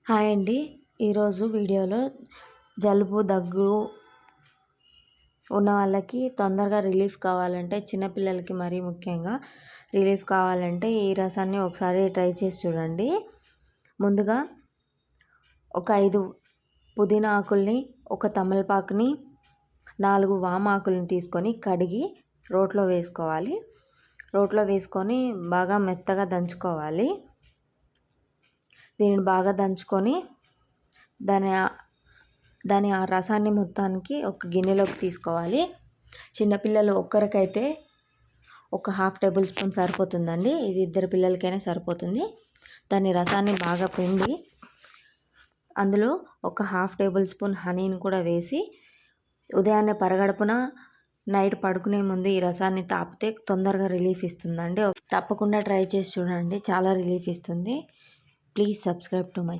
Hi అండి. ఈరోజు వీడియోలో జలుబు దగ్గు ఉన్న వాళ్ళకి తొందరగా రిలీఫ్ కావాలంటే, చిన్నపిల్లలకి మరీ ముఖ్యంగా రిలీఫ్ కావాలంటే ఈ రసాన్ని ఒకసారి ట్రై చేసి చూడండి. ముందుగా ఒక 5 పుదీనా ఆకుల్ని, ఒక తమలపాకుని, 4 వామాకులను తీసుకొని కడిగి రోట్లో వేసుకోవాలి. రోట్లో వేసుకొని బాగా మెత్తగా దంచుకోవాలి. దీనిని బాగా దంచుకొని దాని ఆ రసాన్ని మొత్తానికి ఒక గిన్నెలోకి తీసుకోవాలి. చిన్నపిల్లలు ఒక్కరికైతే ఒక 1/2 టేబుల్ స్పూన్ సరిపోతుందండి. ఇది 2 పిల్లలకైనా సరిపోతుంది. దాని రసాన్ని బాగా పిండి అందులో ఒక 1/2 టేబుల్ స్పూన్ హనీని కూడా వేసి ఉదయాన్నే పరగడుపున నైట్ పడుకునే ముందు ఈ రసాన్ని తాపితే తొందరగా రిలీఫ్ ఇస్తుందండి. తప్పకుండా ట్రై చేసి చూడండి, చాలా రిలీఫ్ ఇస్తుంది. Please subscribe to my